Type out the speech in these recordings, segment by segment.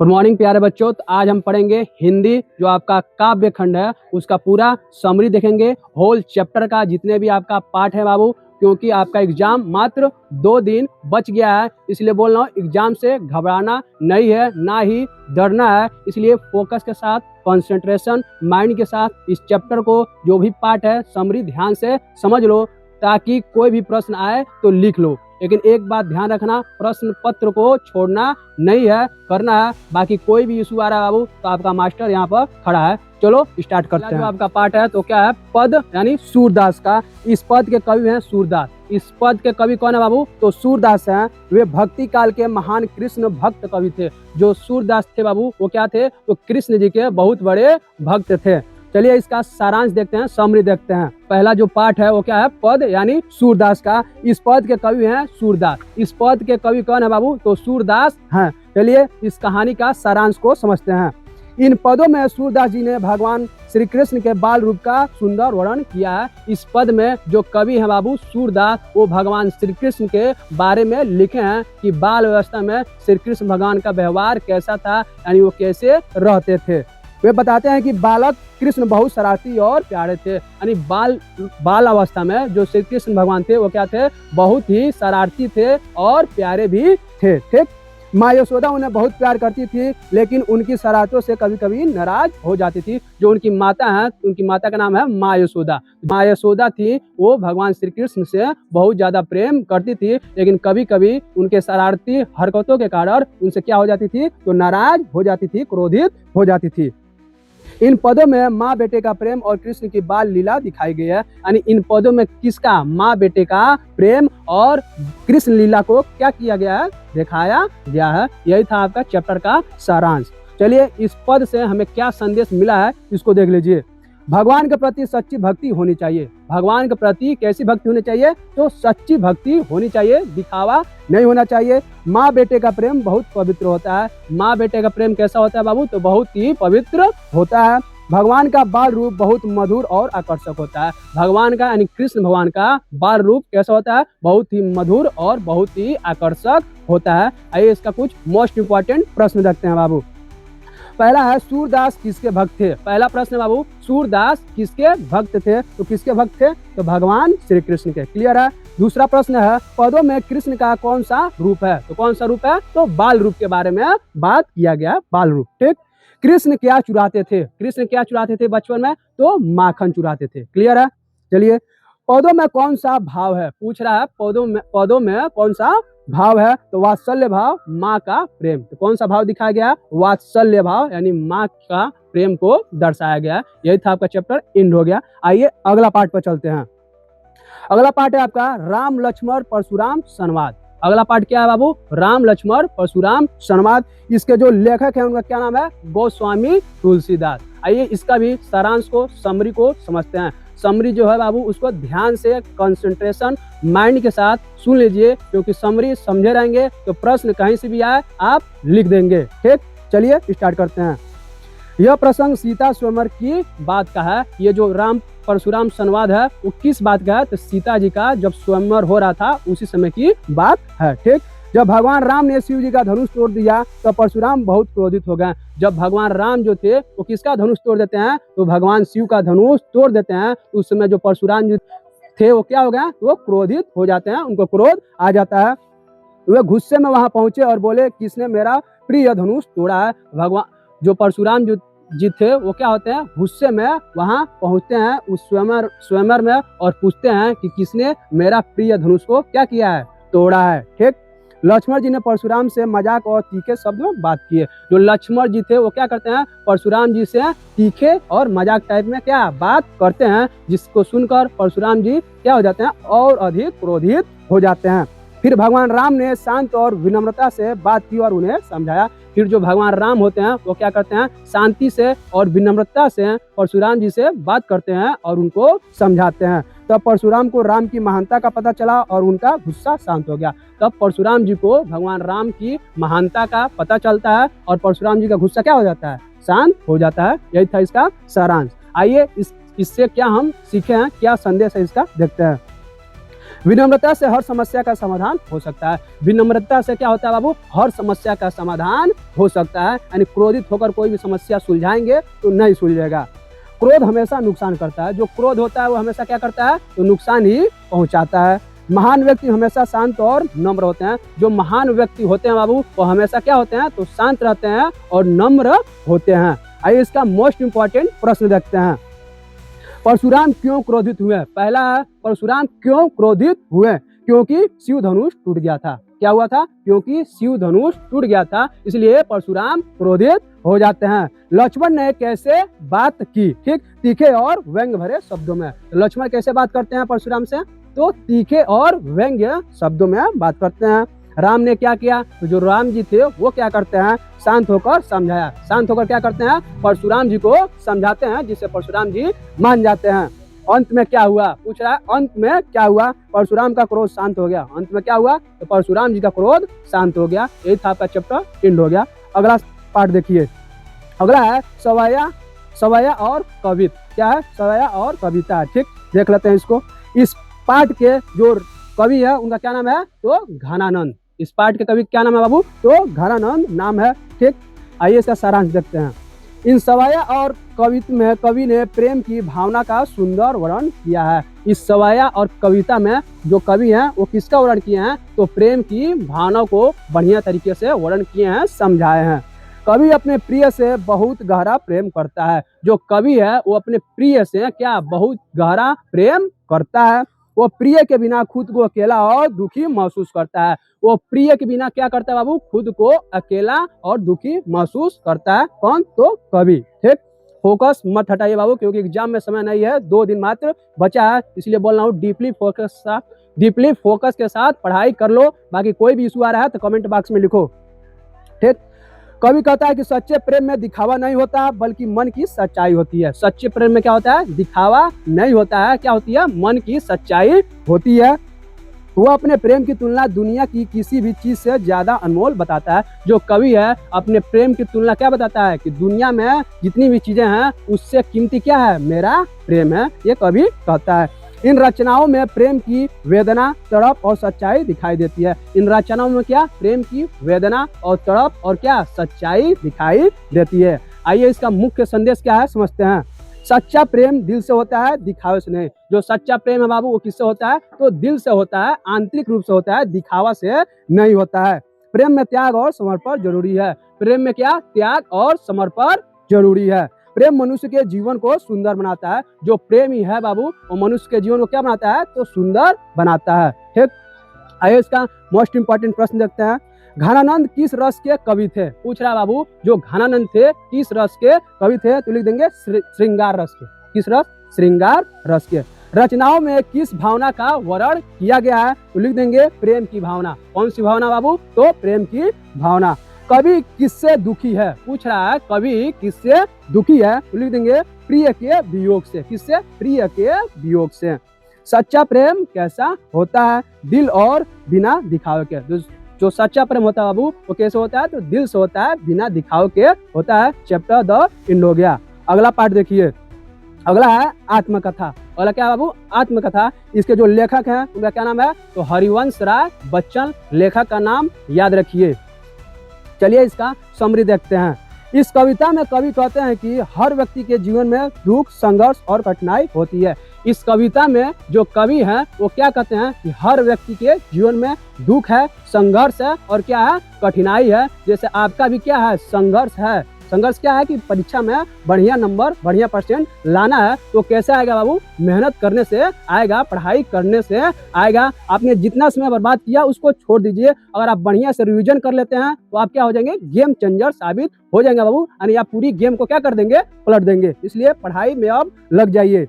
Good morning प्यारे बच्चों। तो आज हम पढ़ेंगे हिंदी जो आपका काव्य खंड है उसका पूरा समरी देखेंगे, होल चैप्टर का जितने भी आपका पार्ट है बाबू, क्योंकि आपका एग्जाम मात्र 2 दिन बच गया है। इसलिए बोल रहा हूँ एग्जाम से घबराना नहीं है, ना ही डरना है। इसलिए फोकस के साथ, कंसंट्रेशन माइंड के साथ इस चैप्टर को जो भी पार्ट है समरी ध्यान से समझ लो, ताकि कोई भी प्रश्न आए तो लिख लो। लेकिन एक बात ध्यान रखना, प्रश्न पत्र को छोड़ना नहीं है, करना है। बाकी कोई भी इशू आ रहा है बाबू तो आपका मास्टर यहाँ पर खड़ा है। चलो स्टार्ट करते हैं। जो आपका पार्ट है तो क्या है, पद यानी सूरदास का। इस पद के कवि हैं सूरदास। इस पद के कवि कौन है बाबू? तो सूरदास हैं। वे भक्ति काल के महान कृष्ण भक्त कवि थे। जो सूरदास थे बाबू वो क्या थे? तो कृष्ण जी के बहुत बड़े भक्त थे। चलिए इसका सारांश देखते हैं, समरी देखते हैं। पहला जो पार्ट है वो क्या है, पद यानी सूरदास का। इस पद के कवि हैं सूरदास। इस पद के कवि कौन है बाबू? तो सूरदास हैं। चलिए इस कहानी का सारांश को समझते हैं। इन पदों में सूरदास जी ने भगवान श्री कृष्ण के बाल रूप का सुंदर वर्णन किया है। इस पद में जो कवि है बाबू सूरदास, वो भगवान श्री कृष्ण के बारे में लिखे हैं कि बाल अवस्था में श्री कृष्ण भगवान का व्यवहार कैसा था, यानी वो कैसे रहते थे। वे बताते हैं कि बालक कृष्ण बहुत शरारती और प्यारे थे। यानी बाल अवस्था में जो श्री कृष्ण भगवान थे वो क्या थे? बहुत ही शरारती थे और प्यारे भी थे। ठीक, माँ यशोदा उन्हें बहुत प्यार करती थी, लेकिन उनकी शरारतों से कभी कभी नाराज हो जाती थी। जो उनकी माता है, उनकी माता का नाम है माँ यशोदा। माँ यशोदा थी, वो भगवान श्री कृष्ण से बहुत ज्यादा प्रेम करती थी, लेकिन कभी कभी उनके शरारती हरकतों के कारण उनसे क्या हो जाती थी? तो नाराज हो जाती थी, क्रोधित हो जाती थी। इन पदों में माँ बेटे का प्रेम और कृष्ण की बाल लीला दिखाई गई है। यानी इन पदों में किसका? माँ बेटे का प्रेम और कृष्ण लीला को क्या किया गया है? दिखाया गया है। यही था आपका चैप्टर का सारांश। चलिए इस पद से हमें क्या संदेश मिला है इसको देख लीजिए। भगवान के प्रति सच्ची भक्ति होनी चाहिए। भगवान के प्रति कैसी भक्ति होनी चाहिए? तो सच्ची भक्ति होनी चाहिए, दिखावा नहीं होना चाहिए। माँ बेटे का प्रेम बहुत पवित्र होता है। माँ बेटे का प्रेम कैसा होता है बाबू? तो बहुत ही पवित्र होता है। भगवान का बाल रूप बहुत मधुर और आकर्षक होता है। भगवान का यानी कृष्ण भगवान का बाल रूप कैसा होता है? बहुत ही मधुर और बहुत ही आकर्षक होता है। आइए इसका कुछ मोस्ट इंपॉर्टेंट प्रश्न देखते हैं बाबू। पहला है, सूरदास किसके भक्त थे? पहला प्रश्न बाबू, सूरदास किसके भक्त थे? तो किसके भक्त थे? तो भगवान श्री कृष्ण के। क्लियर है। दूसरा प्रश्न है, पदों में कृष्ण का कौन सा रूप है? तो कौन सा रूप है? तो बाल रूप के बारे में बात किया गया, बाल रूप। ठीक, कृष्ण क्या चुराते थे? कृष्ण क्या चुराते थे बचपन में? तो माखन चुराते थे। क्लियर है। चलिए, पदों में कौन सा भाव है? पूछ रहा है पदों में कौन सा भाव है? तो वात्सल्य भाव, माँ का प्रेम। तो कौन सा भाव दिखाया गया? वात्सल्य भाव, यानी माँ का प्रेम को दर्शाया गया। यही था आपका चैप्टर, एंड हो गया। आइए अगला पार्ट पर चलते हैं। अगला पार्ट है आपका राम लक्ष्मण परशुराम संवाद। अगला पार्ट क्या है बाबू? राम लक्ष्मण परशुराम संवाद। इसके जो लेखक है उनका क्या नाम है? गोस्वामी तुलसीदास। आइए इसका भी सारांश को, समरी को समझते हैं। समरी जो है बाबू उसको ध्यान से, कंसंट्रेशन माइंड के साथ सुन लीजिए, क्योंकि समरी समझे रहेंगे तो प्रश्न कहीं से भी आए आप लिख देंगे। ठीक, चलिए स्टार्ट करते हैं। यह प्रसंग सीता स्वयंवर की बात का है। ये जो राम परशुराम संवाद है वो किस बात का है? तो सीता जी का जब स्वयंवर हो रहा था उसी समय की बात है। ठीक, जब भगवान राम ने शिव जी का धनुष तोड़ दिया तो परशुराम बहुत क्रोधित हो गए। जब भगवान राम जो थे वो किसका धनुष तोड़ देते हैं? तो भगवान शिव का धनुष तोड़ देते हैं। उस समय जो परशुराम जी थे वो क्या हो गए? वो क्रोधित हो जाते हैं, उनको क्रोध आ जाता है। वे गुस्से में वहां पहुंचे और बोले, किसने मेरा प्रिय धनुष तोड़ा है? भगवान जो परशुराम जी थे वो क्या होते हैं? गुस्से में वहां पहुंचते हैं उस स्वयंवर में और पूछते हैं कि किसने मेरा प्रिय धनुष को क्या किया है? तोड़ा है। ठीक, लक्ष्मण जी ने परशुराम से मजाक और तीखे शब्द में बात की है। जो लक्ष्मण जी थे वो क्या करते हैं? परशुराम जी से तीखे और मजाक टाइप में क्या बात करते हैं, जिसको सुनकर परशुराम जी क्या हो जाते हैं? और अधिक क्रोधित हो जाते हैं। फिर भगवान राम ने शांत और विनम्रता से बात की और उन्हें समझाया। फिर जो भगवान राम होते हैं वो क्या करते हैं? शांति से और विनम्रता से परशुराम जी से बात करते हैं और उनको समझाते हैं। तब परशुराम को राम की महानता का पता चला और उनका गुस्सा शांत हो गया। तब परशुराम जी को भगवान राम की महानता का पता चलता है और परशुराम जी का गुस्सा क्या हो जाता है? शांत हो जाता है। यही था इसका सारांश। आइए इससे क्या हम सीखे हैं, क्या संदेश है इसका देखते हैं। विनम्रता से हर समस्या का समाधान हो सकता है। विनम्रता से क्या होता है बाबू, हर समस्या का समाधान हो सकता है। यानी क्रोधित होकर कोई भी समस्या सुलझाएंगे तो नहीं सुलझेगा। क्रोध हमेशा नुकसान करता है। जो क्रोध होता है वो हमेशा क्या करता है, तो नुकसान ही पहुंचाता है। महान व्यक्ति हमेशा शांत और नम्र होते हैं। जो महान व्यक्ति होते हैं बाबू वो हमेशा क्या होते हैं, तो शांत रहते हैं और नम्र होते हैं। आइए इसका मोस्ट इंपॉर्टेंट प्रश्न देखते हैं। परशुराम क्यों क्रोधित हुए? पहला है, परशुराम क्यों क्रोधित हुए? क्योंकि शिव धनुष टूट गया था। क्या हुआ था? क्योंकि शिव धनुष टूट गया था, इसलिए परशुराम क्रोधित हो जाते हैं। लक्ष्मण ने कैसे बात की? ठीक, तीखे और व्यंग्य भरे शब्दों में। लक्ष्मण कैसे बात करते हैं परशुराम से? तो तीखे और व्यंग्य शब्दों में बात करते हैं। राम ने क्या किया? तो जो राम जी थे वो क्या करते हैं, शांत होकर समझाया। शांत होकर क्या करते हैं, परशुराम जी को समझाते हैं, जिससे परशुराम जी मान जाते हैं। अंत में क्या हुआ? पूछ रहा है अंत में क्या हुआ? परशुराम का क्रोध शांत हो गया। अंत में क्या हुआ? तो परशुराम जी का क्रोध शांत हो गया। यही था आपका चैप्टर एंड हो गया। अगला पार्ट देखिए। अगला है सवैया और कवित। क्या है? सवैया और कविता। ठीक, देख लेते हैं इसको। इस पाठ के जो कवि है उनका क्या नाम है? तो घनानंद। इस पाठ के कवि क्या नाम है बाबू? तो घनानंद नाम है। ठीक, आइए इसका सारांश देखते हैं। इन सवैया और कविता में कवि ने प्रेम की भावना का सुंदर वर्णन किया है। इस सवैया और कविता में जो कवि हैं वो किसका वर्णन किए हैं? तो प्रेम की भावना को बढ़िया तरीके से वर्णन किए हैं, समझाए हैं। कवि अपने प्रिय से बहुत गहरा प्रेम करता है। जो कवि है वो अपने प्रिय से क्या बहुत गहरा प्रेम करता है। वो प्रिय के बिना खुद को अकेला और दुखी महसूस करता है। वो प्रिय के बिना क्या करता है बाबू? खुद को अकेला और दुखी महसूस करता है। कौन? तो कवि। ठीक, फोकस मत हटाइए बाबू, क्योंकि एग्जाम में समय नहीं है, 2 दिन मात्र बचा है, इसलिए बोल रहा हूँ डीपली फोकस के साथ पढ़ाई कर लो। बाकी कोई भी इशू आ रहा है तो कमेंट बॉक्स में लिखो। ठीक, कवि कहता है कि सच्चे प्रेम में दिखावा नहीं होता बल्कि मन की सच्चाई होती है। सच्चे प्रेम में क्या होता है? दिखावा नहीं होता है, क्या होती है? मन की सच्चाई होती है। वो अपने प्रेम की तुलना दुनिया की किसी भी चीज से ज्यादा अनमोल बताता है। जो कवि है अपने प्रेम की तुलना क्या बताता है? कि दुनिया में जितनी भी चीजें हैं उससे कीमती क्या है? मेरा प्रेम है, ये कवि कहता है। इन रचनाओं में प्रेम की वेदना, तड़प और सच्चाई दिखाई देती है। इन रचनाओं में क्या? प्रेम की वेदना और तड़प और क्या? सच्चाई दिखाई देती है। आइए इसका मुख्य संदेश क्या है समझते हैं। सच्चा प्रेम दिल से होता है, दिखावे से नहीं। जो सच्चा प्रेम है बाबू वो किससे होता है? तो दिल से होता है, आंतरिक रूप से होता है, दिखावा से नहीं होता है। प्रेम में त्याग और समर्पण जरूरी है। प्रेम में क्या? त्याग और समर्पण जरूरी है। प्रेम मनुष्य के जीवन को सुंदर बनाता है। जो प्रेमी है बाबू वो मनुष्य के जीवन को क्या बनाता है? तो सुंदर बनाता है। ठीक, आइए इसका मोस्ट इंपॉर्टेंट प्रश्न देखते हैं। घनानंद किस रस के कवि थे? पूछ रहा बाबू जो घनानंद थे किस रस के कवि थे? तो लिख देंगे श्रृंगार रस के। किस रस? श्रृंगार रस के। रचनाओं में किस भावना का वर्णन किया गया है? तो लिख देंगे प्रेम की भावना। कौन सी भावना बाबू? तो प्रेम की भावना। कवि किससे दुखी है? पूछ रहा है कवि किससे दुखी है? तो लिख देंगे प्रिय के वियोग से। किससे? प्रिय के वियोग से। सच्चा प्रेम कैसा होता है? दिल और बिना दिखावे के। जो सच्चा प्रेम होता है बाबू वो कैसे होता है? तो दिल से होता है, बिना दिखावे के होता है। चैप्टर द एंड हो गया। अगला पार्ट देखिए। अगला है आत्मकथा। अगला क्या बाबू? आत्मकथा। इसके जो लेखक हैं उनका क्या नाम है? तो हरिवंश राय बच्चन लेखक का नाम याद रखिए। चलिए इसका समरी देखते हैं। इस कविता में कवि कहते हैं कि हर व्यक्ति के जीवन में दुख, संघर्ष और कठिनाई होती है। इस कविता में जो कवि हैं वो क्या कहते हैं कि हर व्यक्ति के जीवन में दुख है, संघर्ष है और क्या है? कठिनाई है। जैसे आपका भी क्या है? संघर्ष है। संघर्ष क्या है? कि परीक्षा में बढ़िया नंबर, बढ़िया परसेंट लाना है। तो कैसे आएगा बाबू? मेहनत करने से आएगा, पढ़ाई करने से आएगा। आपने जितना समय बर्बाद किया उसको छोड़ दीजिए। अगर आप बढ़िया से रिवीजन कर लेते हैं तो आप क्या हो जाएंगे? गेम चेंजर साबित हो जाएंगे बाबू। यानी आप पूरी गेम को क्या कर देंगे? पलट देंगे। इसलिए पढ़ाई में अब लग जाइए।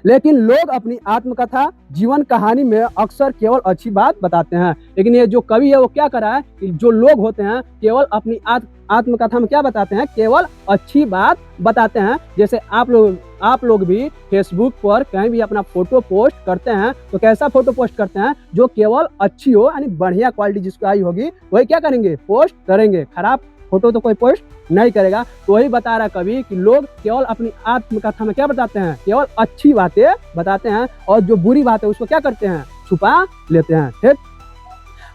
लेकिन लोग अपनी आत्मकथा, जीवन कहानी में अक्सर केवल अच्छी बात बताते हैं। लेकिन ये जो कवि है वो क्या कर रहा है कि जो लोग होते हैं केवल अपनी आत्मकथा में क्या बताते हैं? केवल अच्छी बात बताते हैं। जैसे आप लोग भी फेसबुक पर कहीं भी अपना फोटो पोस्ट करते हैं तो कैसा फोटो पोस्ट करते हैं? जो केवल अच्छी हो, यानी बढ़िया क्वालिटी जिसको आई होगी वही क्या करेंगे? पोस्ट करेंगे। खराब फोटो तो कोई पोस्ट नहीं करेगा। तो वही बता रहा कवि कि लोग केवल अपनी आत्मकथा में क्या बताते हैं? केवल अच्छी बातें बताते हैं और जो बुरी बात है उसको क्या करते हैं? छुपा लेते हैं। ठीक,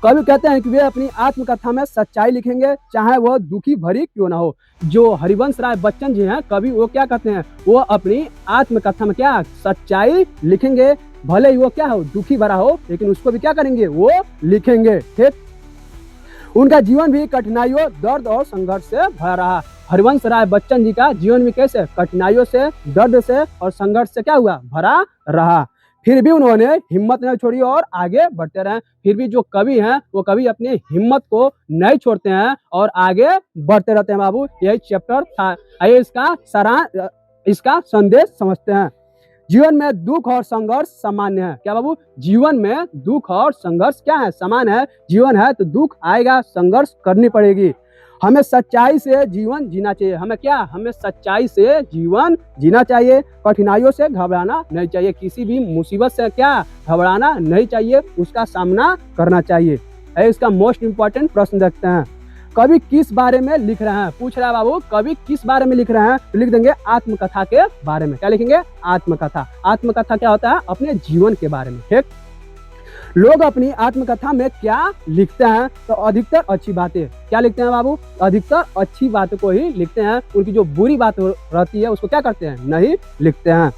कवि कहते हैं कि वे अपनी आत्मकथा में सच्चाई लिखेंगे, चाहे वह दुखी भरी क्यों ना हो। जो हरिवंश राय बच्चन जी हैं कवि, वो क्या कहते हैं, वो अपनी आत्मकथा में क्या सच्चाई लिखेंगे, भले ही वो क्या हो दुखी भरा हो, लेकिन उसको भी क्या करेंगे, वो लिखेंगे। ठीक, उनका जीवन भी कठिनाइयों, दर्द और संघर्ष से भरा रहा। हरिवंश राय बच्चन जी का जीवन भी कैसे, कठिनाइयों से, दर्द से और संघर्ष से क्या हुआ, भरा रहा। फिर भी उन्होंने हिम्मत नहीं छोड़ी और आगे बढ़ते रहे। फिर भी जो कवि हैं वो कभी अपनी हिम्मत को नहीं छोड़ते हैं और आगे बढ़ते रहते हैं बाबू। यही चैप्टर था। आइए इसका संदेश समझते हैं। जीवन में दुख और संघर्ष सामान्य है। क्या बाबू, जीवन में दुख और संघर्ष क्या है, सामान्य है। जीवन है तो दुख आएगा, संघर्ष करनी पड़ेगी। हमें सच्चाई से जीवन जीना चाहिए। हमें सच्चाई से जीवन जीना चाहिए। कठिनाइयों से घबराना नहीं चाहिए। किसी भी मुसीबत से क्या घबराना नहीं चाहिए, उसका सामना करना चाहिए। इसका मोस्ट इम्पोर्टेंट प्रश्न देखते हैं। कवि किस बारे में लिख रहे हैं, पूछ रहा है बाबू, कवि किस बारे में लिख रहे हैं, तो लिख देंगे आत्मकथा के बारे में। क्या लिखेंगे, आत्मकथा। आत्मकथा क्या होता है, अपने जीवन के बारे में। ठीक, लोग अपनी आत्मकथा में क्या लिखते हैं, तो अधिकतर अच्छी बातें। क्या लिखते हैं बाबू, अधिकतर अच्छी बातों को ही लिखते हैं। उनकी जो बुरी बात रहती है उसको क्या करते हैं, नहीं लिखते हैं।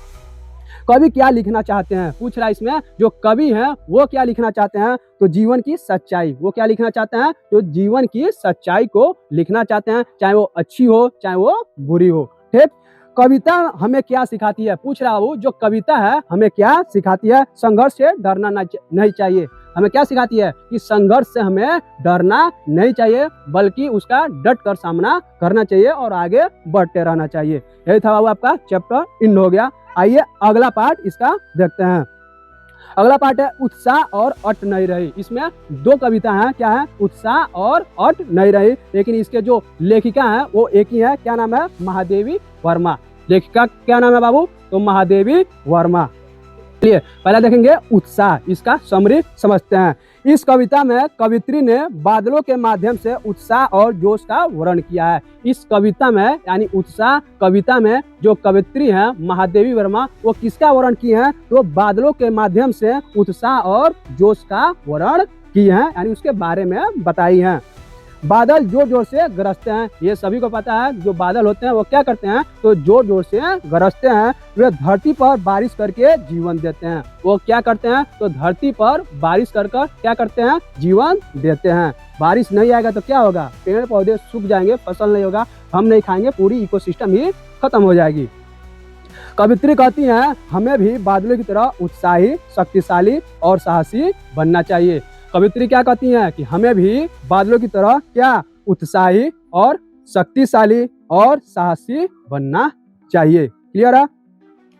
कवि क्या लिखना चाहते हैं, पूछ रहा है इसमें, जो कवि हैं वो क्या लिखना चाहते हैं, तो जीवन की सच्चाई। वो क्या लिखना चाहते हैं, तो जीवन की सच्चाई को लिखना चाहते हैं, चाहे वो अच्छी हो चाहे वो बुरी हो। ठीक, कविता हमें क्या सिखाती है, पूछ रहा हूँ, जो कविता है हमें क्या सिखाती है, संघर्ष से डरना नहीं चाहिए। हमें क्या सिखाती है कि संघर्ष से हमें डरना नहीं चाहिए, बल्कि उसका डट कर सामना करना चाहिए और आगे बढ़ते रहना चाहिए। यही था बाबू आपका चैप्टर एंड हो गया। आइए अगला पार्ट इसका देखते हैं। अगला पार्ट है उत्साह और अट नहीं रही। इसमें दो कविता हैं, क्या है, उत्साह और अट नहीं रही, लेकिन इसके जो लेखिका हैं वो एक ही है। क्या नाम है, महादेवी वर्मा। लेखिका क्या नाम है बाबू, तो महादेवी वर्मा। चलिए पहले देखेंगे उत्साह, इसका समरी समझते हैं। इस कविता में कवित्री ने बादलों के माध्यम से उत्साह और जोश का वर्णन किया है। इस कविता में यानी उत्साह कविता में जो कवित्री है महादेवी वर्मा, वो किसका वर्णन की है, तो बादलों के माध्यम से उत्साह और जोश का वर्णन की है, यानी उसके बारे में बताई है। बादल जोर जोर से गरजते हैं, ये सभी को पता है। जो बादल होते हैं वो क्या करते हैं, तो जोर जोर से गरजते हैं। वे धरती पर बारिश करके जीवन देते हैं। वो क्या करते हैं, तो धरती पर बारिश कर क्या करते हैं, जीवन देते हैं। बारिश नहीं आएगा तो क्या होगा, पेड़ पौधे सूख जाएंगे, फसल नहीं होगा, हम नहीं खाएंगे, पूरी इकोसिस्टम ही खत्म हो जाएगी। कवित्री कहती हैं हमें भी बादलों की तरह उत्साही, शक्तिशाली और साहसी बनना चाहिए। कवित्री क्या कहती हैं कि हमें भी बादलों की तरह क्या उत्साही और शक्तिशाली और साहसी बनना चाहिए। क्लियर है।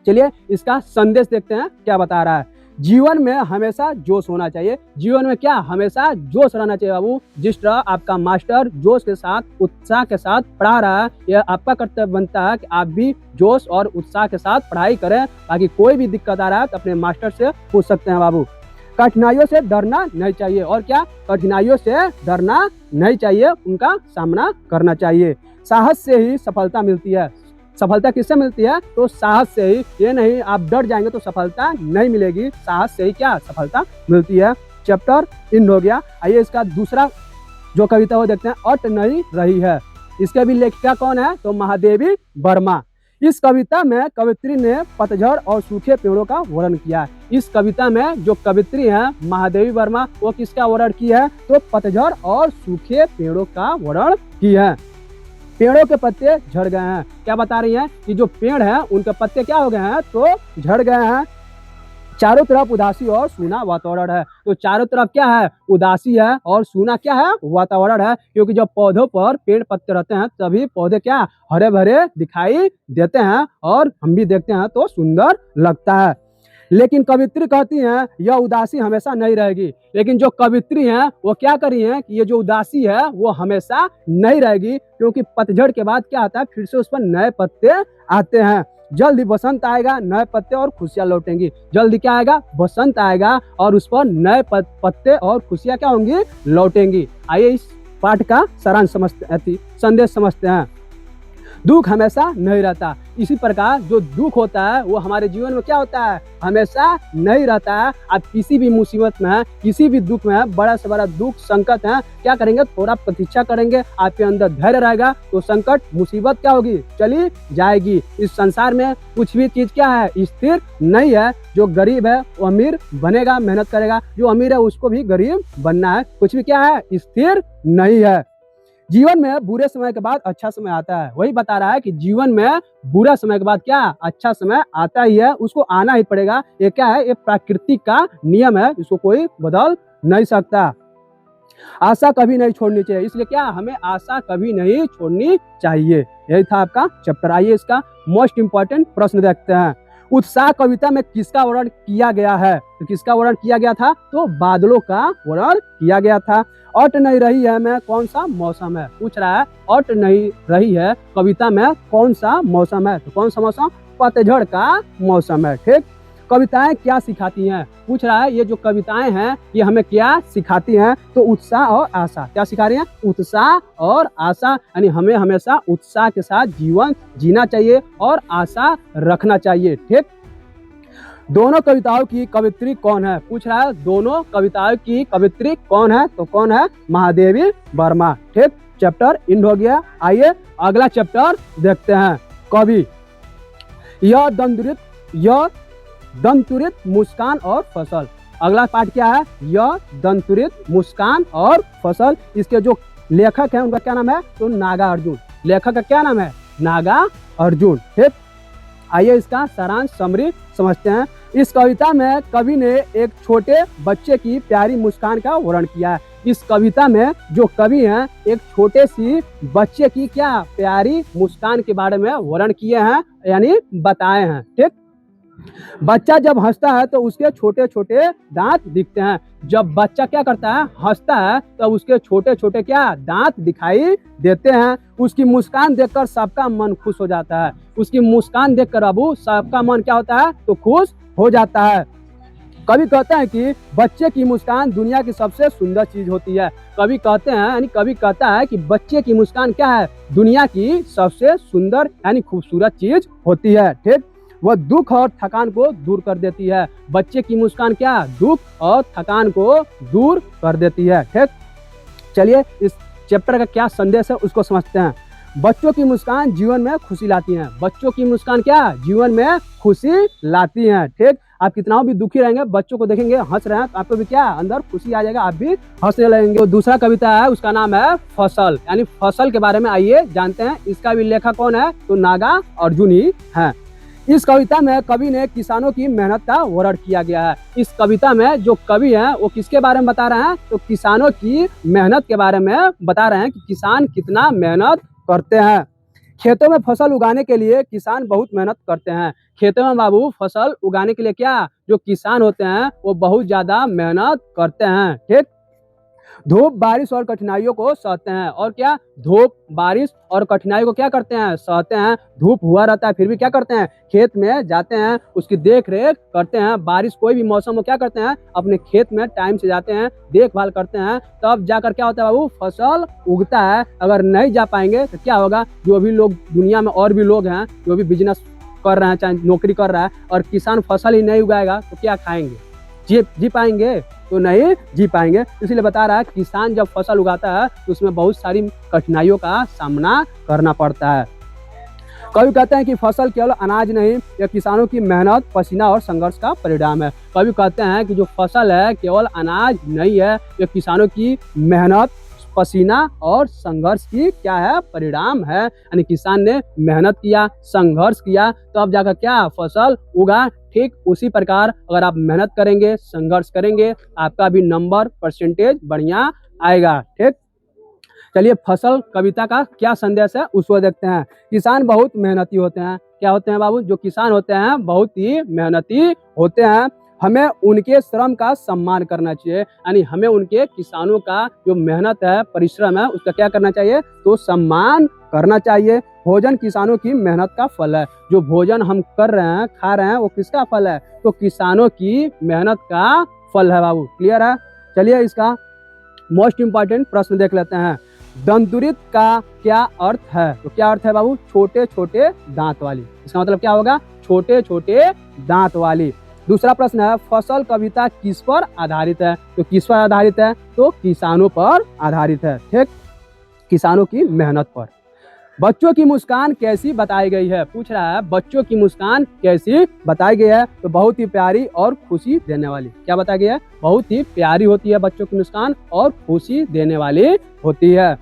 चलिए इसका संदेश देखते हैं क्या बता रहा है। जीवन में हमेशा जोश होना चाहिए। जीवन में क्या, हमेशा जोश रहना चाहिए बाबू। जिस तरह आपका मास्टर जोश के साथ, उत्साह के साथ पढ़ा रहा है, यह आपका कर्तव्य बनता है कि आप भी जोश और उत्साह के साथ पढ़ाई करें, ताकि कोई भी दिक्कत आ रहा है तो अपने मास्टर से पूछ सकते हैं बाबू। कठिनाइयों से डरना नहीं चाहिए, और क्या, कठिनाइयों से डरना नहीं चाहिए, उनका सामना करना चाहिए। साहस से ही सफलता मिलती है। सफलता किससे मिलती है, तो साहस से ही। ये नहीं आप डर जाएंगे तो सफलता नहीं मिलेगी, साहस से ही क्या सफलता मिलती है। चैप्टर एंड हो गया। आइए इसका दूसरा जो कविता वो देखते हैं, अट नहीं रही है। इसके भी लेखिका कौन है, तो महादेवी वर्मा। इस कविता में कवित्री ने पतझड़ और सूखे पेड़ों का वर्णन किया है। इस कविता में जो कवित्री है महादेवी वर्मा, वो किसका वर्णन की है, तो पतझड़ और सूखे पेड़ों का वर्णन की है। पेड़ों के पत्ते झड़ गए हैं। क्या बता रही हैं कि जो पेड़ है उनके पत्ते क्या हो गए हैं, तो झड़ गए हैं। चारों तरफ उदासी और सूना वातावरण है। तो चारों तरफ क्या है, उदासी है और सूना क्या है, वातावरण है। क्योंकि जब पौधों पर पेड़ पत्ते रहते हैं तभी पौधे क्या हरे भरे दिखाई देते हैं और हम भी देखते हैं तो सुंदर लगता है। लेकिन कवित्री कहती हैं यह उदासी हमेशा नहीं रहेगी। लेकिन जो कवित्री हैं वो क्या कर रही हैं कि ये जो उदासी है वो हमेशा नहीं रहेगी, क्योंकि पतझड़ के बाद क्या आता है, फिर से उस पर नए पत्ते आते हैं। जल्द ही बसंत आएगा, नए पत्ते और खुशियां लौटेंगी। जल्दी क्या आएगा, बसंत आएगा और उस पर नए पत्ते और खुशियां क्या होंगी, लौटेंगी। आइए इस पाठ का सारांश समझते, संदेश समझते हैं। दुख हमेशा नहीं रहता। इसी प्रकार जो दुख होता है वो हमारे जीवन में क्या होता है, हमेशा नहीं रहता है। आप किसी भी मुसीबत में है, किसी भी दुख में है, बड़ा से बड़ा दुख संकट है, क्या करेंगे, थोड़ा प्रतीक्षा करेंगे, आपके अंदर धैर्य रहेगा तो संकट मुसीबत क्या होगी, चली जाएगी। इस संसार में कुछ भी चीज क्या है, स्थिर नहीं है। जो गरीब है वो अमीर बनेगा, मेहनत करेगा, जो अमीर है उसको भी गरीब बनना है। कुछ भी क्या है, स्थिर नहीं है। जीवन में बुरे समय के बाद अच्छा समय आता है। वही बता रहा है कि जीवन में बुरा समय के बाद क्या, अच्छा समय आता ही है, उसको आना ही पड़ेगा। ये क्या है, ये प्राकृतिक का नियम है, इसको कोई बदल नहीं सकता। आशा कभी नहीं छोड़नी चाहिए, इसलिए क्या, हमें आशा कभी नहीं छोड़नी चाहिए। यही था आपका चैप्टर। आइए इसका मोस्ट इंपॉर्टेंट प्रश्न देखते हैं। उत्साह कविता में किसका वर्णन किया गया है, तो किसका वर्णन किया गया था, तो बादलों का वर्णन किया गया था। अट नहीं रही है में कौन सा मौसम है, पूछ रहा है अट नहीं रही है कविता में कौन सा मौसम है, तो कौन सा मौसम, पतझड़ का मौसम है। ठीक, कविताएं क्या सिखाती हैं, पूछ रहा है ये जो कविताएं हैं ये हमें क्या सिखाती हैं, तो उत्साह और आशा। क्या सिखा रही हैं, उत्साह और आशा, यानी हमें हमेशा उत्साह के साथ जीवन जीना चाहिए और आशा रखना चाहिए। ठीक, दोनों कविताओं की कवित्री कौन है, पूछ रहा है दोनों कविताओं की कवित्री कौन है, तो कौन है, महादेवी वर्मा। ठीक, चैप्टर इंड हो गया। आइए अगला चैप्टर देखते हैं। कवि, यह दंतुरित मुस्कान और फसल। अगला पार्ट क्या है, यह दंतुरित मुस्कान और फसल। इसके जो लेखक हैं उनका क्या नाम है, तो नागार्जुन। लेखक का क्या नाम है, नागार्जुन। ठीक, आइए इसका सारांश समरी समझते हैं। इस कविता में कवि ने एक छोटे बच्चे की प्यारी मुस्कान का वर्णन किया है। इस कविता में जो कवि हैं एक छोटे सी बच्चे की क्या प्यारी मुस्कान के बारे में वर्णन किए हैं, यानी बताए हैं। ठीक, बच्चा जब हंसता है तो उसके छोटे छोटे दांत दिखते हैं। जब बच्चा क्या करता है, हंसता है, तो उसके छोटे छोटे क्या दांत दिखाई देते हैं। उसकी मुस्कान देखकर सबका मन खुश हो जाता है। उसकी मुस्कान देखकर अबू सबका मन क्या होता है, तो खुश हो जाता है। कवि कहते हैं कि बच्चे की मुस्कान दुनिया की सबसे सुंदर चीज होती है। कवि कहते हैं, यानी कवि कहता है कि बच्चे की मुस्कान क्या है, दुनिया की सबसे सुंदर यानी खूबसूरत चीज होती है। ठीक, वह दुख और थकान को दूर कर देती है। बच्चे की मुस्कान क्या, दुख और थकान को दूर कर देती है। ठीक, चलिए इस चैप्टर का क्या संदेश है उसको समझते हैं। बच्चों की मुस्कान जीवन में खुशी लाती हैं। बच्चों की मुस्कान क्या, जीवन में खुशी लाती हैं। ठीक, आप कितना भी दुखी रहेंगे, बच्चों को देखेंगे हंस रहे हैं तो आपको भी क्या अंदर खुशी आ जाएगा, आप भी हंसने लगेंगे। तो दूसरा कविता है उसका नाम है फसल, यानी फसल के बारे में आइए जानते हैं। इसका भी लेखक कौन है, तो नागार्जुन ही है। इस कविता में कवि ने किसानों की मेहनत का वर्णन किया गया है। इस कविता में जो कवि हैं वो किसके बारे में बता रहे हैं, तो किसानों की मेहनत के बारे में बता रहे हैं कि किसान कितना मेहनत करते हैं। खेतों में फसल उगाने के लिए किसान बहुत मेहनत करते हैं। खेतों में बाबू फसल उगाने के लिए क्या, जो किसान होते हैं वो बहुत ज्यादा मेहनत करते हैं। ठीक, धूप बारिश और कठिनाइयों को सहते हैं। और क्या, धूप बारिश और कठिनाई को क्या करते हैं, सहते हैं। धूप हुआ रहता है फिर भी क्या करते हैं, खेत में जाते हैं, उसकी देख रेख करते हैं। बारिश कोई भी मौसम हो क्या करते हैं, अपने खेत में टाइम से जाते हैं, देखभाल करते हैं, तब जाकर क्या होता है बाबू, फसल उगता है। अगर नहीं जा पाएंगे तो क्या होगा, जो भी लोग दुनिया में और भी लोग हैं जो भी बिजनेस कर रहे हैं, चाहे नौकरी कर रहा है, और किसान फसल ही नहीं उगाएगा तो क्या खाएंगे, जी पाएंगे, तो नहीं जी पाएंगे। इसलिए बता रहा है किसान जब फसल उगाता है तो उसमें बहुत सारी कठिनाइयों का सामना करना पड़ता है। कवि कहते हैं कि फसल केवल अनाज नहीं, यह किसानों की मेहनत, पसीना और संघर्ष का परिणाम है। कवि कहते हैं कि जो फसल है केवल अनाज नहीं है, यह किसानों की मेहनत, पसीना और संघर्ष की क्या है, परिणाम है। यानी किसान ने मेहनत किया, संघर्ष किया, तो अब जाकर क्या फसल उगा। ठीक उसी प्रकार अगर आप मेहनत करेंगे, संघर्ष करेंगे, आपका भी नंबर परसेंटेज बढ़िया आएगा। ठीक, चलिए फसल कविता का क्या संदेश है उसको देखते हैं। किसान बहुत मेहनती होते हैं। क्या होते हैं बाबू, जो किसान होते हैं बहुत ही मेहनती होते हैं। हमें उनके श्रम का सम्मान करना चाहिए, यानी हमें उनके किसानों का जो मेहनत है, परिश्रम है, उसका क्या करना चाहिए, तो सम्मान करना चाहिए। भोजन किसानों की मेहनत का फल है। जो भोजन हम कर रहे हैं, खा रहे हैं, वो किसका फल है, तो किसानों की मेहनत का फल है बाबू। क्लियर है। चलिए इसका मोस्ट इम्पॉर्टेंट प्रश्न देख लेते हैं। दंतुरित का क्या अर्थ है? तो क्या अर्थ है बाबू? छोटे छोटे दांत वाली। इसका मतलब क्या होगा? छोटे छोटे दांत वाली। दूसरा प्रश्न है, फसल कविता किस पर आधारित है? तो किस पर आधारित है? तो किसानों पर आधारित है। ठीक, किसानों की मेहनत पर। बच्चों की मुस्कान कैसी बताई गई है? पूछ रहा है बच्चों की मुस्कान कैसी बताई गई है? तो बहुत ही प्यारी और खुशी देने वाली। क्या बताया गया है? बहुत ही प्यारी होती है बच्चों की मुस्कान और खुशी देने वाली होती है।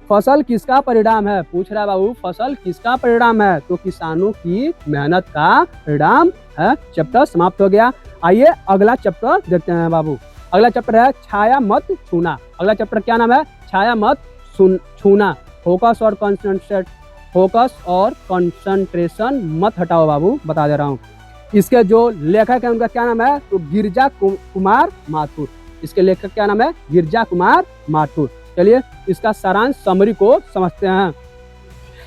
फसल किसका परिणाम है? पूछ रहा है बाबू, फसल किसका परिणाम है? तो किसानों की मेहनत का परिणाम है। चैप्टर समाप्त हो गया। आइए अगला चैप्टर देखते हैं बाबू। अगला चैप्टर है छाया मत छूना। अगला चैप्टर क्या नाम है? छाया मत छूना। फोकस और कंसंट्रेट, फोकस और कंसंट्रेशन मत हटाओ बाबू, बता दे रहा हूँ। इसके जो लेखक है उनका क्या नाम है? तो गिरजा कुमार माथुर। इसके लेखक क्या नाम है? गिरजा कुमार माथुर। चलिए इसका सारांश समरी को समझते हैं।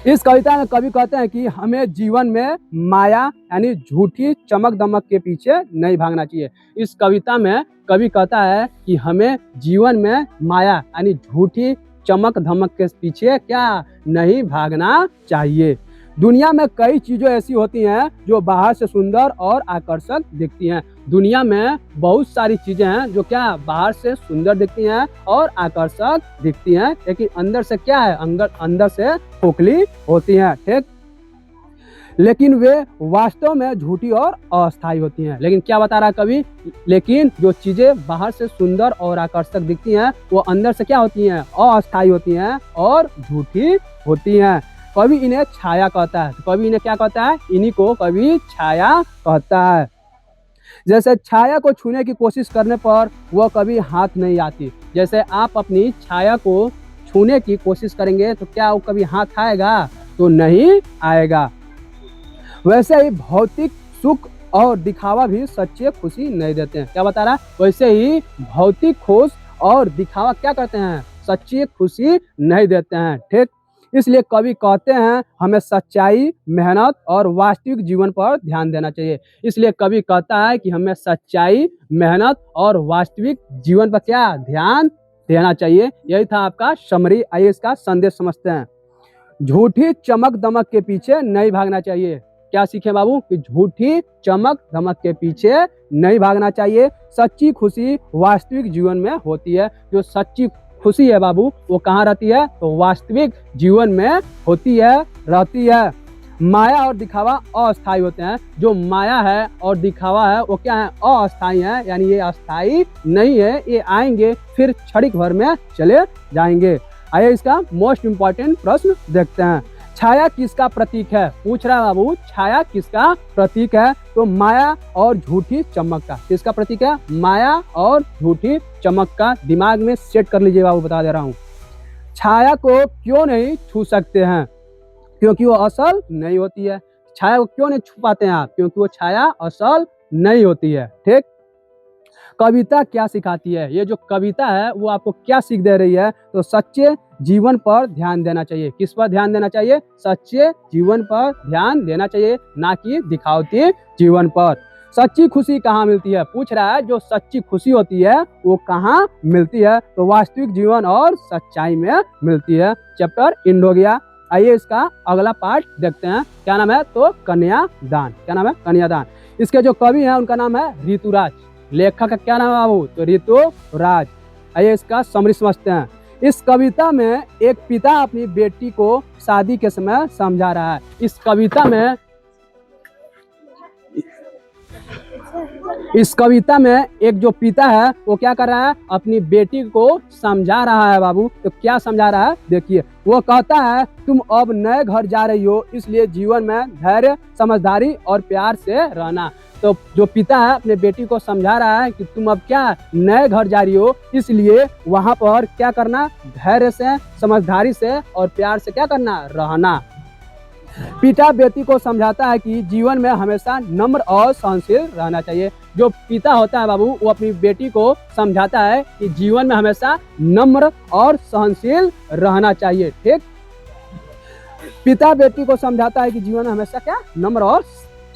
इस कविता में कवि कहते हैं कि हमें जीवन में माया यानी झूठी चमक दमक के पीछे नहीं भागना चाहिए। इस कविता में कवि कहता है कि हमें जीवन में माया यानी झूठी चमक धमक के पीछे क्या नहीं भागना चाहिए। दुनिया में कई चीजें ऐसी होती हैं जो बाहर से सुंदर और आकर्षक दिखती हैं। दुनिया में बहुत सारी चीजें हैं जो क्या बाहर से सुंदर दिखती हैं और आकर्षक दिखती हैं, लेकिन अंदर से क्या है? अंदर से खोखली होती हैं। ठीक, लेकिन वे वास्तव में झूठी और अस्थायी होती हैं। लेकिन क्या बता रहा है कवि? लेकिन जो चीजें बाहर से सुंदर और आकर्षक दिखती हैं वो अंदर से क्या होती हैं? अस्थायी होती हैं और झूठी होती हैं। कवि इन्हें छाया कहता है। कवि इन्हें क्या कहता है? इन्हीं को कवि छाया कहता है। जैसे छाया को छूने की कोशिश करने पर वह कभी हाथ नहीं आती। जैसे आप अपनी छाया को छूने की कोशिश करेंगे तो क्या वो कभी हाथ आएगा? तो नहीं आएगा। वैसे ही भौतिक सुख और दिखावा भी सच्ची खुशी नहीं देते हैं। क्या बता रहा है? वैसे ही भौतिक खुश और दिखावा क्या करते हैं? सच्ची खुशी नहीं देते हैं। ठीक, इसलिए कवि कहते हैं हमें सच्चाई, मेहनत और वास्तविक जीवन पर ध्यान देना चाहिए। इसलिए कवि कहता है कि हमें सच्चाई, मेहनत और वास्तविक जीवन पर क्या ध्यान देना चाहिए। यही था आपका समरी। आइए इसका संदेश समझते हैं। झूठी चमक दमक के पीछे नहीं भागना चाहिए। क्या सीखे बाबू? कि झूठी चमक धमक के पीछे नहीं भागना चाहिए। सच्ची खुशी वास्तविक जीवन में होती है। जो सच्ची खुशी है बाबू वो कहाँ रहती है? तो वास्तविक जीवन में होती है, रहती है। माया और दिखावा अस्थायी होते हैं। जो माया है और दिखावा है वो क्या है? अस्थायी है, यानी ये अस्थायी नहीं है। ये आएंगे फिर क्षणिक भर में चले जाएंगे। आइए इसका मोस्ट इम्पोर्टेंट प्रश्न देखते हैं। छाया किसका प्रतीक है? पूछ रहा है बाबू, छाया किसका प्रतीक है? तो माया और झूठी चमक का। किसका प्रतीक है? माया और झूठी चमक का। दिमाग में सेट कर लीजिए बाबू, बता दे रहा हूँ। छाया को क्यों नहीं छू सकते हैं? क्योंकि वो असल नहीं होती है। छाया को क्यों नहीं छू पाते हैं आप? क्योंकि वो छाया असल नहीं होती है। ठीक, कविता क्या सिखाती है? ये जो कविता है वो आपको क्या सीख दे रही है? तो सच्चे जीवन पर ध्यान देना चाहिए। किस पर ध्यान देना चाहिए? सच्चे जीवन पर ध्यान देना चाहिए, ना कि दिखावटी जीवन पर। सच्ची खुशी कहाँ मिलती है? पूछ रहा है जो सच्ची खुशी होती है वो कहाँ मिलती है? तो वास्तविक जीवन और सच्चाई में मिलती है। चैप्टर एंड हो गया। आइए इसका अगला पार्ट देखते हैं। क्या नाम है? तो कन्यादान। क्या नाम है? कन्यादान। इसके जो कवि हैं उनका नाम है ऋतुराज। लेखक का क्या नाम है बाबू? तो ऋतुराज। आइए इसका समरी समझते हैं। इस कविता में एक पिता अपनी बेटी को शादी के समय समझा रहा है। इस कविता में एक जो पिता है वो क्या कर रहा है? अपनी बेटी को समझा रहा है बाबू। तो क्या समझा रहा है? देखिए, वो कहता है तुम अब नए घर जा रही हो, इसलिए जीवन में धैर्य, समझदारी और प्यार से रहना। तो जो पिता है अपने बेटी को समझा रहा है कि तुम अब क्या नए घर जा रही हो, इसलिए वहां पर क्या करना? धैर्य से, समझदारी से और प्यार से क्या करना? रहना। पिता बेटी को समझाता है कि जीवन में हमेशा नम्र और सहनशील रहना चाहिए। जो पिता होता है बाबू वो अपनी बेटी को समझाता है कि जीवन में हमेशा नम्र और सहनशील रहना चाहिए। ठीक, पिता बेटी को समझाता है कि जीवन में हमेशा क्या? नम्र और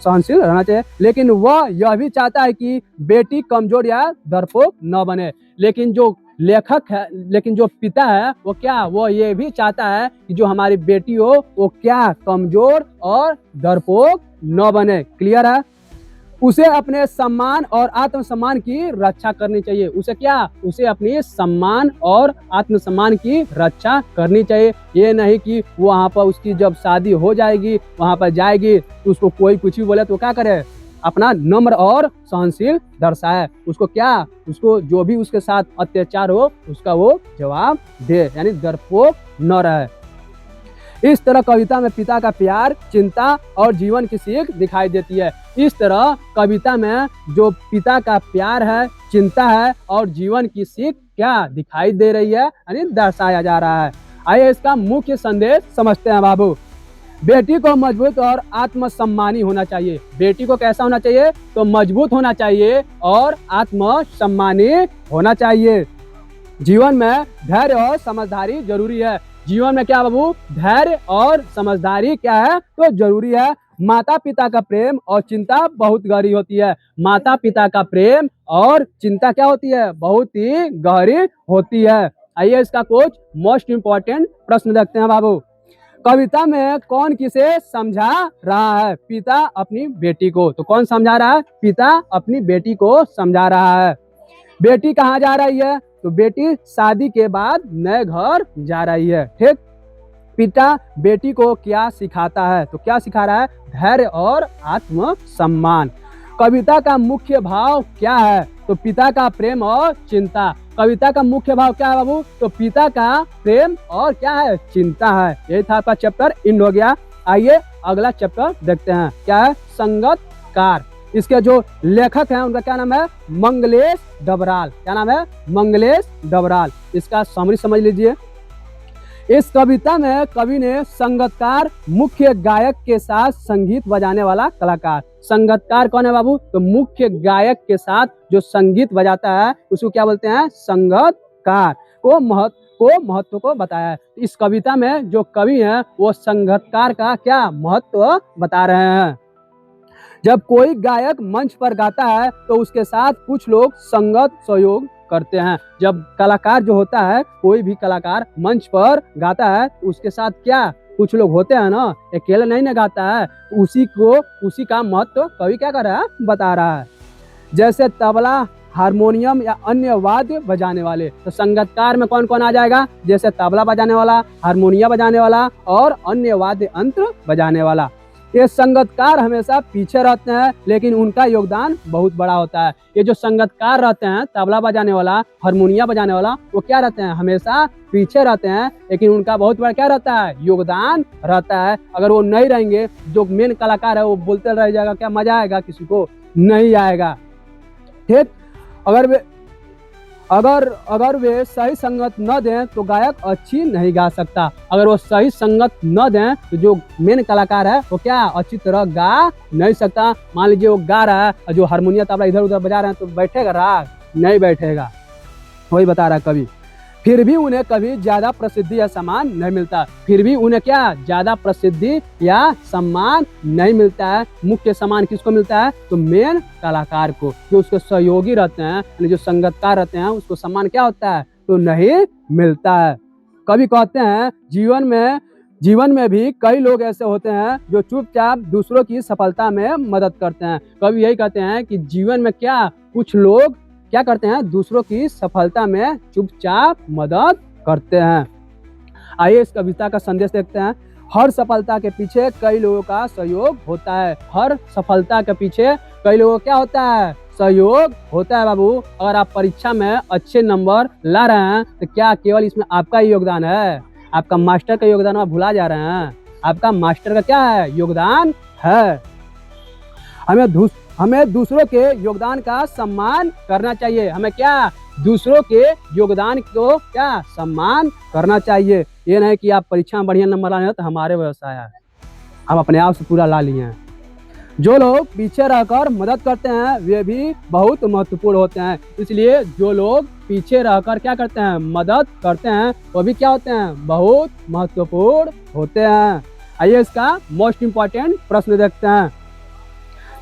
सहनशील रहना चाहिए, लेकिन वह यह भी चाहता है कि बेटी कमजोर या डरपोक न बने। लेकिन जो लेखक है, लेकिन जो पिता है वो क्या, वो ये भी चाहता है कि जो हमारी बेटी हो वो क्या कमजोर और डरपोक न बने। क्लियर है? उसे अपने सम्मान और आत्मसम्मान की रक्षा करनी चाहिए। उसे क्या, उसे अपनी सम्मान और आत्मसम्मान की रक्षा करनी चाहिए। ये नहीं कि वहाँ पर उसकी जब शादी हो जाएगी, वहाँ पर जाएगी तो उसको कोई कुछ भी बोले तो क्या करे, अपना नम्र और सहनशील दर्शाए। उसको क्या, उसको जो भी उसके साथ अत्याचार हो उसका वो जवाब दे, यानी डरपोक न रहे। इस तरह कविता में पिता का प्यार, चिंता और जीवन की सीख दिखाई देती है। इस तरह कविता में जो पिता का प्यार है, चिंता है और जीवन की सीख क्या दिखाई दे रही है, यानी दर्शाया जा रहा है। आइए इसका मुख्य संदेश समझते हैं बाबू। बेटी को मजबूत और आत्मसम्मानी होना चाहिए। बेटी को कैसा होना चाहिए, तो मजबूत होना चाहिए और आत्मसम्मानी होना चाहिए। जीवन में धैर्य और समझदारी जरूरी है। जीवन में क्या बाबू, धैर्य और समझदारी क्या है, तो जरूरी है। माता पिता का प्रेम और चिंता बहुत गहरी होती है। माता पिता का प्रेम और चिंता क्या होती है, बहुत ही गहरी होती है। आइए इसका कुछ मोस्ट इम्पोर्टेंट प्रश्न देखते हैं बाबू। कविता में कौन किसे समझा रहा है, पिता अपनी बेटी को। तो कौन समझा रहा है, पिता अपनी बेटी को समझा रहा है। बेटी कहाँ जा रही है, तो बेटी शादी के बाद नए घर जा रही है। ठीक, पिता बेटी को क्या सिखाता है, तो क्या सिखा रहा है, धैर्य और आत्मसम्मान। कविता का मुख्य भाव क्या है, तो पिता का प्रेम और चिंता। कविता का मुख्य भाव क्या है बाबू, तो पिता का प्रेम और क्या है, चिंता है। यही था आपका चैप्टर एंड हो गया। आइए अगला चैप्टर देखते हैं, क्या है, संगतकार। इसके जो लेखक हैं उनका क्या नाम है, मंगलेश डबराल। क्या नाम है, मंगलेश डबराल। इसका समरी समझ लीजिए। इस कविता में कवि ने संगतकार, मुख्य गायक के साथ संगीत बजाने वाला कलाकार। संगतकार कौन है बाबू, तो मुख्य गायक के साथ जो संगीत बजाता है उसको क्या बोलते हैं, संगतकार। को महत्व को बताया है। इस कविता में जो कवि हैं वो संगतकार का क्या महत्व बता रहे हैं। जब कोई गायक मंच पर गाता है तो उसके साथ कुछ लोग संगत सहयोग करते हैं। जब कलाकार जो होता है, कोई भी कलाकार मंच पर गाता है तो उसके साथ क्या कुछ लोग होते हैं ना, अकेले नहीं ना गाता है। उसी का महत्व कवि क्या कर रहा है, बता रहा है। जैसे तबला, हारमोनियम या अन्य वाद्य बजाने वाले। तो संगतकार में कौन कौन आ जाएगा, जैसे तबला बजाने वाला, हारमोनियम बजाने वाला और अन्य वाद्य यंत्र बजाने वाला। ये संगतकार हमेशा पीछे रहते हैं लेकिन उनका योगदान बहुत बड़ा होता है। ये जो संगतकार रहते हैं, तबला बजाने वाला, हारमोनियम बजाने वाला, वो क्या रहते हैं, हमेशा पीछे रहते हैं लेकिन उनका बहुत बड़ा क्या रहता है, योगदान रहता है। अगर वो नहीं रहेंगे, जो मेन कलाकार है वो बोलते रह जाएगा, क्या मजा आएगा, किसी को नहीं आएगा। ठीक, अगर वे सही संगत न दें तो गायक अच्छी नहीं गा सकता। अगर वो सही संगत न दें तो जो मेन कलाकार है वो क्या अच्छी तरह गा नहीं सकता। मान लीजिए वो गा रहा है और जो हारमोनियम तबला इधर उधर बजा रहे हैं तो बैठेगा राग, नहीं बैठेगा। वही बता रहा है कवि। फिर भी उन्हें कभी ज्यादा प्रसिद्धि या सम्मान नहीं मिलता। फिर भी उन्हें क्या ज्यादा प्रसिद्धि या सम्मान नहीं मिलता है। मुख्य सम्मान किसको मिलता है, तो मेन कलाकार को, जो उसके सहयोगी रहते हैं, यानी जो संगतकार रहते हैं, उसको सम्मान क्या होता है, तो नहीं मिलता है। कवि कहते हैं जीवन में भी कई लोग ऐसे होते हैं जो चुपचाप दूसरों की सफलता में मदद करते हैं। कवि यही कहते हैं कि जीवन में क्या कुछ लोग क्या करते हैं, दूसरों की सफलता में चुपचाप मदद करते हैं। आइए इस कविता का संदेश देखते हैं। हर सफलता के पीछे कई लोगों का सहयोग होता है। हर सफलता के पीछे कई लोगों का क्या होता है, सहयोग होता है बाबू। अगर आप परीक्षा में अच्छे नंबर ला रहे हैं तो क्या केवल इसमें आपका ही योगदान है, आपका मास्टर का योगदान आप भुला जा रहे हैं। आपका मास्टर का क्या है, योगदान है। हमें दूसरों के योगदान का सम्मान करना चाहिए। हमें क्या, दूसरों के योगदान को क्या सम्मान करना चाहिए। ये नहीं कि आप परीक्षा में बढ़िया नंबर लाए हैं तो हमारे व्यवसाय है, हम अपने आप से पूरा ला लिए हैं। जो लोग पीछे रहकर मदद करते हैं वे भी बहुत महत्वपूर्ण होते हैं। इसलिए जो लोग पीछे रहकर क्या करते हैं, मदद करते हैं, वो भी क्या होते हैं, बहुत महत्वपूर्ण होते हैं। आइए इसका मोस्ट इम्पोर्टेंट प्रश्न देखते हैं।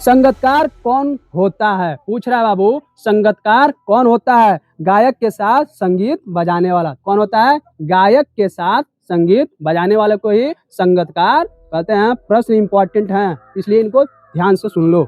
संगतकार कौन होता है, पूछ रहा है बाबू, संगतकार कौन होता है। गायक के साथ संगीत बजाने वाला। कौन होता है? गायक के साथ संगीत बजाने वाले को ही संगीतकार कहते हैं। प्रश्न इंपॉर्टेंट है, इसलिए इनको ध्यान से सुन लो।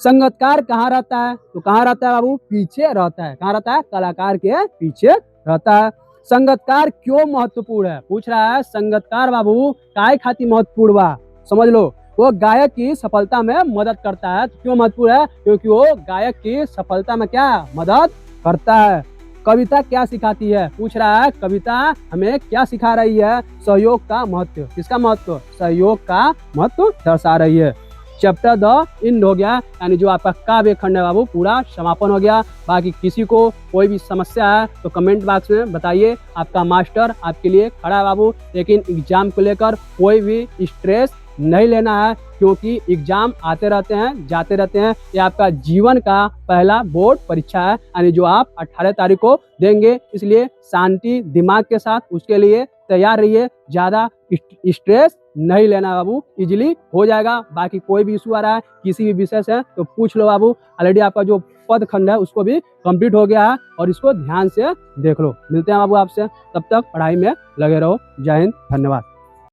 संगीतकार कहाँ रहता है? तो कहाँ रहता है बाबू? पीछे रहता है। कहाँ रहता है? कलाकार के पीछे रहता है। संगीतकार क्यों महत्वपूर्ण है? पूछ रहा है संगीतकार बाबू काय खातिर महत्वपूर्ण बा? समझ लो, वो गायक की सफलता में मदद करता है। तो क्यों महत्वपूर्ण है? क्योंकि वो गायक की सफलता में क्या मदद करता है। कविता क्या सिखाती है? पूछ रहा है कविता हमें क्या सिखा रही है? सहयोग का महत्व। किसका महत्व? सहयोग का महत्व दर्शा रही है। चैप्टर द एंड हो गया, यानी जो आपका काव्य खंड है बाबू पूरा समापन हो गया। बाकी किसी को कोई भी समस्या है तो कमेंट बॉक्स में बताइए, आपका मास्टर आपके लिए खड़ा है बाबू। लेकिन एग्जाम को लेकर कोई भी स्ट्रेस नहीं लेना है, क्योंकि एग्जाम आते रहते हैं जाते रहते हैं। ये आपका जीवन का पहला बोर्ड परीक्षा है, यानी जो आप 18 तारीख को देंगे। इसलिए शांति दिमाग के साथ उसके लिए तैयार रहिए। ज़्यादा स्ट्रेस नहीं लेना बाबू, इजीली हो जाएगा। बाकी कोई भी इशू आ रहा है किसी भी विषय से तो पूछ लो बाबू। ऑलरेडी आपका जो पद खंड है उसको भी कंप्लीट हो गया है, और इसको ध्यान से देख लो। मिलते हैं बाबू आपसे, तब तक पढ़ाई में लगे रहो। जय हिंद, धन्यवाद।